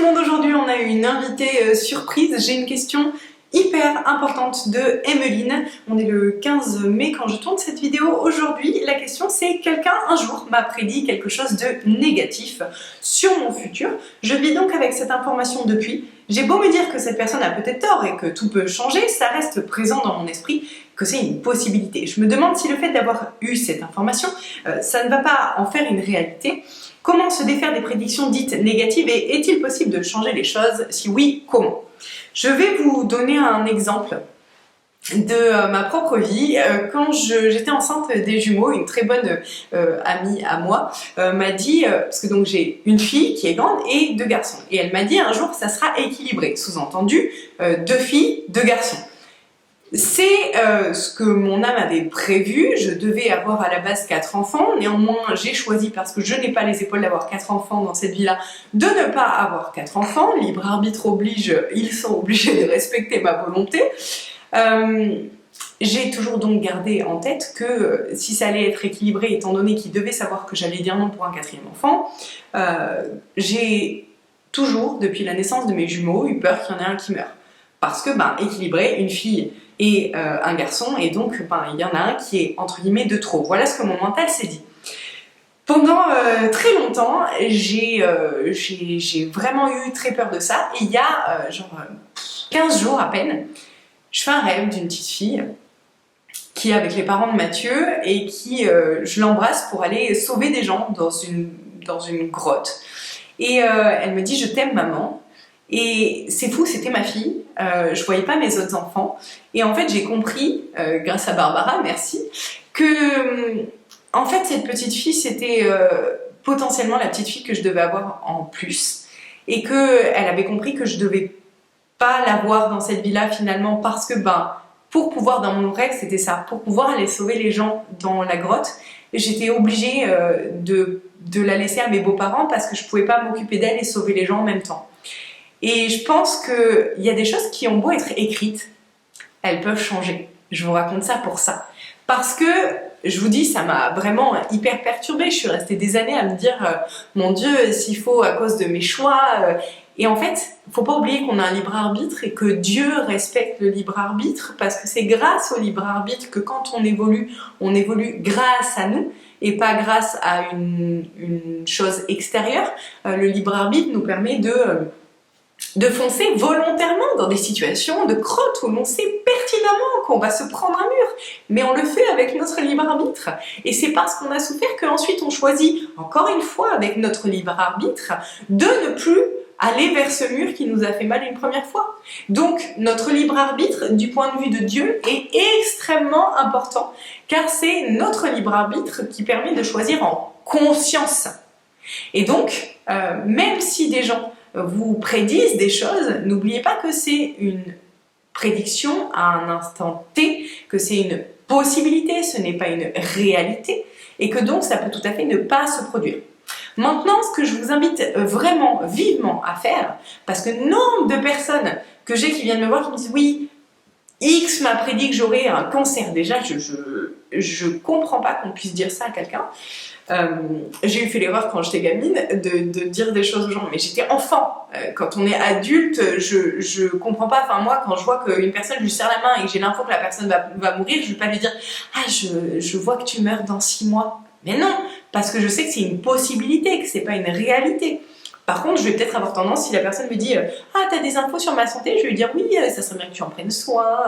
le monde, aujourd'hui on a eu une invitée surprise. J'ai une question hyper importante de Emeline. On est le 15 mai quand je tourne cette vidéo. Aujourd'hui, la question c'est: quelqu'un un jour m'a prédit quelque chose de négatif sur mon futur. Je vis donc avec cette information depuis. J'ai beau me dire que cette personne a peut-être tort et que tout peut changer, ça reste présent dans mon esprit que c'est une possibilité. Je me demande si le fait d'avoir eu cette information, ça ne va pas en faire une réalité. Comment se défaire des prédictions dites négatives et est-il possible de changer les choses? Si oui, comment? Je vais vous donner un exemple de ma propre vie. Quand j'étais enceinte des jumeaux, une très bonne amie à moi m'a dit, parce que donc j'ai une fille qui est grande et deux garçons, et elle m'a dit un jour ça sera équilibré, sous-entendu deux filles, deux garçons. C'est ce que mon âme avait prévu. Je devais avoir à la base 4 enfants, néanmoins j'ai choisi, parce que je n'ai pas les épaules d'avoir 4 enfants dans cette vie-là, de ne pas avoir 4 enfants. Libre arbitre oblige, ils sont obligés de respecter ma volonté. J'ai toujours donc gardé en tête que si ça allait être équilibré, étant donné qu'ils devaient savoir que j'allais dire non pour un 4e enfant, j'ai toujours, depuis la naissance de mes jumeaux, eu peur qu'il y en ait un qui meure. Parce que, équilibré, une fille et un garçon, et donc, il y en a un qui est, entre guillemets, de trop. Voilà ce que mon mental s'est dit. Pendant très longtemps, j'ai vraiment eu très peur de ça, et il y a, 15 jours à peine, je fais un rêve d'une petite fille qui est avec les parents de Mathieu, et qui, je l'embrasse pour aller sauver des gens dans une grotte. Et elle me dit « Je t'aime, maman ». Et c'est fou, c'était ma fille, je voyais pas mes autres enfants, et en fait j'ai compris, grâce à Barbara, merci, que en fait cette petite fille c'était potentiellement la petite fille que je devais avoir en plus, et qu'elle avait compris que je devais pas l'avoir dans cette vie-là finalement, parce que pour pouvoir, dans mon rêve c'était ça, pour pouvoir aller sauver les gens dans la grotte, j'étais obligée de la laisser à mes beaux-parents, parce que je pouvais pas m'occuper d'elle et sauver les gens en même temps. Et je pense qu'il y a des choses qui ont beau être écrites, elles peuvent changer. Je vous raconte ça pour ça. Parce que, je vous dis, ça m'a vraiment hyper perturbée. Je suis restée des années à me dire mon Dieu, s'il faut, à cause de mes choix. Et en fait, faut pas oublier qu'on a un libre arbitre et que Dieu respecte le libre arbitre, parce que c'est grâce au libre arbitre que quand on évolue grâce à nous et pas grâce à une chose extérieure. Le libre arbitre nous permet de foncer volontairement dans des situations de crotte où l'on sait pertinemment qu'on va se prendre un mur, mais on le fait avec notre libre arbitre, et c'est parce qu'on a souffert qu'ensuite on choisit, encore une fois avec notre libre arbitre, de ne plus aller vers ce mur qui nous a fait mal une première fois. Donc notre libre arbitre, du point de vue de Dieu, est extrêmement important, car c'est notre libre arbitre qui permet de choisir en conscience. Et donc, même si des gens vous prédisent des choses, n'oubliez pas que c'est une prédiction à un instant T, que c'est une possibilité, ce n'est pas une réalité, et que donc ça peut tout à fait ne pas se produire. Maintenant, ce que je vous invite vraiment vivement à faire, parce que nombre de personnes que j'ai qui viennent me voir qui me disent « Oui, X m'a prédit que j'aurais un cancer ». Déjà, je comprends pas qu'on puisse dire ça à quelqu'un. J'ai fait l'erreur quand j'étais gamine de dire des choses aux gens, mais j'étais enfant. Quand on est adulte, je comprends pas. Enfin, moi, quand je vois qu'une personne, je lui serre la main et que j'ai l'info que la personne va mourir, je vais pas lui dire « Ah, je vois que tu meurs dans 6 mois ». Mais non, parce que je sais que c'est une possibilité, que c'est pas une réalité. Par contre, je vais peut-être avoir tendance, si la personne me dit « Ah, t'as des infos sur ma santé ?» Je vais lui dire « Oui, ça serait bien que tu en prennes soin,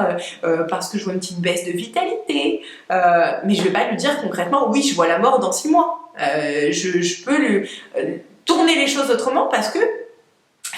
parce que je vois une petite baisse de vitalité. » Mais je vais pas lui dire concrètement « Oui, je vois la mort dans 6 mois. » Je peux lui tourner les choses autrement, parce que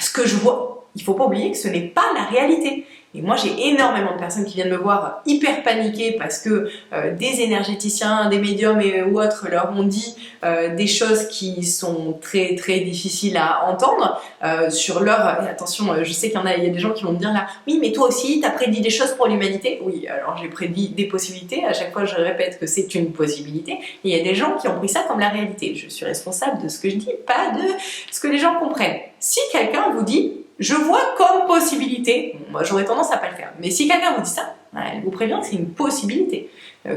ce que je vois, il faut pas oublier que ce n'est pas la réalité. Et moi, j'ai énormément de personnes qui viennent me voir hyper paniquées parce que des énergéticiens, des médiums ou autres leur ont dit des choses qui sont très très difficiles à entendre sur leur... Attention, je sais qu'il y a des gens qui vont me dire là « Oui, mais toi aussi, tu as prédit des choses pour l'humanité. » Oui, alors j'ai prédit des possibilités. À chaque fois, je répète que c'est une possibilité. Et il y a des gens qui ont pris ça comme la réalité. Je suis responsable de ce que je dis, pas de ce que les gens comprennent. Si quelqu'un vous dit « Je vois comme possibilité », moi j'aurais tendance à pas le faire. Mais si quelqu'un vous dit ça, elle vous prévient que c'est une possibilité,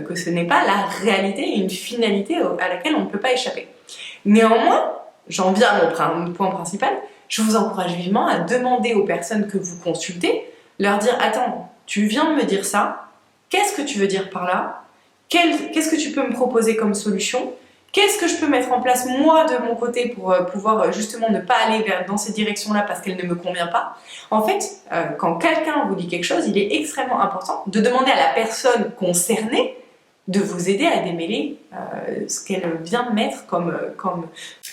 que ce n'est pas la réalité et une finalité à laquelle on ne peut pas échapper. Néanmoins, j'en viens à mon point principal, je vous encourage vivement à demander aux personnes que vous consultez, leur dire « Attends, tu viens de me dire ça, qu'est-ce que tu veux dire par là? Qu'est-ce que tu peux me proposer comme solution? Qu'est-ce que je peux mettre en place moi de mon côté pour pouvoir justement ne pas aller dans cette direction-là parce qu'elle ne me convient pas ?» En fait, quand quelqu'un vous dit quelque chose, il est extrêmement important de demander à la personne concernée de vous aider à démêler ce qu'elle vient de mettre comme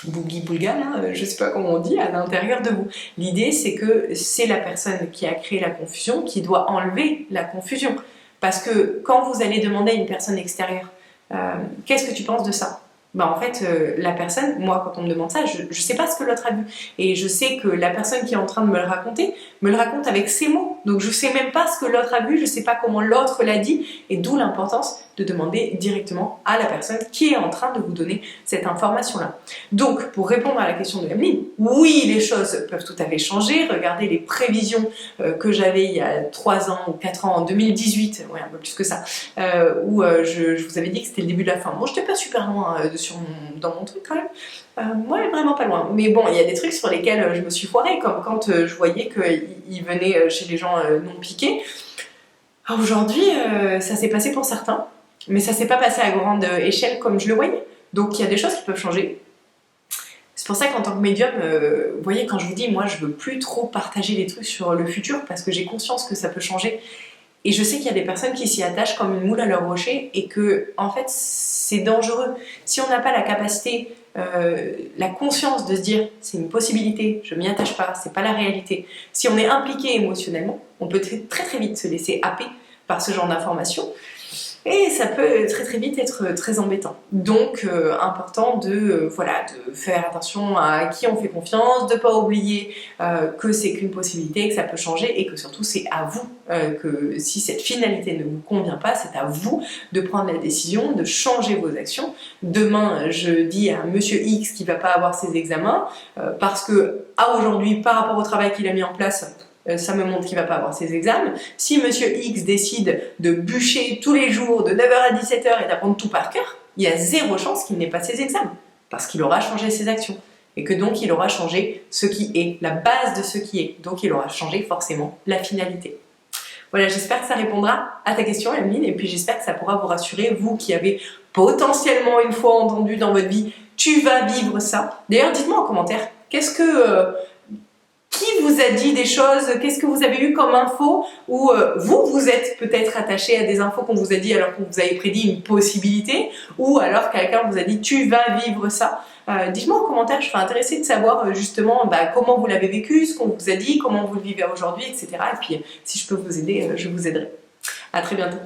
boogie-boulgan, hein, je ne sais pas comment on dit, à l'intérieur de vous. L'idée, c'est que c'est la personne qui a créé la confusion qui doit enlever la confusion. Parce que quand vous allez demander à une personne extérieure « Qu'est-ce que tu penses de ça ?» Ben en fait, la personne, moi quand on me demande ça, je ne sais pas ce que l'autre a vu. Et je sais que la personne qui est en train de me le raconte avec ses mots. Donc je ne sais même pas ce que l'autre a vu, je ne sais pas comment l'autre l'a dit. Et d'où l'importance de demander directement à la personne qui est en train de vous donner cette information-là. Donc, pour répondre à la question de Emeline, oui, les choses peuvent tout à fait changer. Regardez les prévisions que j'avais il y a 3 ans ou 4 ans, en 2018, ouais, un peu plus que ça, où je vous avais dit que c'était le début de la fin. Bon, je n'étais pas super loin dans mon truc quand même. Ouais, vraiment pas loin. Mais bon, il y a des trucs sur lesquels je me suis foirée, comme quand je voyais qu'ils venaient chez les gens non piqués. Aujourd'hui, ça s'est passé pour certains. Mais ça ne s'est pas passé à grande échelle comme je le voyais. Donc il y a des choses qui peuvent changer. C'est pour ça qu'en tant que médium, vous voyez, quand je vous dis, moi je veux plus trop partager les trucs sur le futur parce que j'ai conscience que ça peut changer. Et je sais qu'il y a des personnes qui s'y attachent comme une moule à leur rocher et que, en fait, c'est dangereux. Si on n'a pas la capacité, la conscience de se dire, c'est une possibilité, je m'y attache pas, c'est pas la réalité. Si on est impliqué émotionnellement, on peut très très vite se laisser happer par ce genre d'informations. Et ça peut très très vite être très embêtant. Donc, important de faire attention à qui on fait confiance, de ne pas oublier que c'est qu'une possibilité, que ça peut changer et que surtout c'est à vous, que si cette finalité ne vous convient pas, c'est à vous de prendre la décision, de changer vos actions. Demain, je dis à Monsieur X qui ne va pas avoir ses examens parce que, aujourd'hui, par rapport au travail qu'il a mis en place, ça me montre qu'il ne va pas avoir ses examens. Si Monsieur X décide de bûcher tous les jours de 9h à 17h et d'apprendre tout par cœur, il y a 0 chance qu'il n'ait pas ses examens, parce qu'il aura changé ses actions. Et que donc il aura changé ce qui est, la base de ce qui est. Donc il aura changé forcément la finalité. Voilà, j'espère que ça répondra à ta question, Emeline, et puis j'espère que ça pourra vous rassurer, vous qui avez potentiellement une fois entendu dans votre vie « tu vas vivre ça ». D'ailleurs, dites-moi en commentaire, qui vous a dit des choses? Qu'est-ce que vous avez eu comme info? Ou vous êtes peut-être attaché à des infos qu'on vous a dit alors qu'on vous avait prédit une possibilité? Ou alors quelqu'un vous a dit tu vas vivre ça? Dites-moi en commentaire, je serais intéressée de savoir justement comment vous l'avez vécu, ce qu'on vous a dit, comment vous le vivez aujourd'hui, etc. Et puis si je peux vous aider, je vous aiderai. À très bientôt.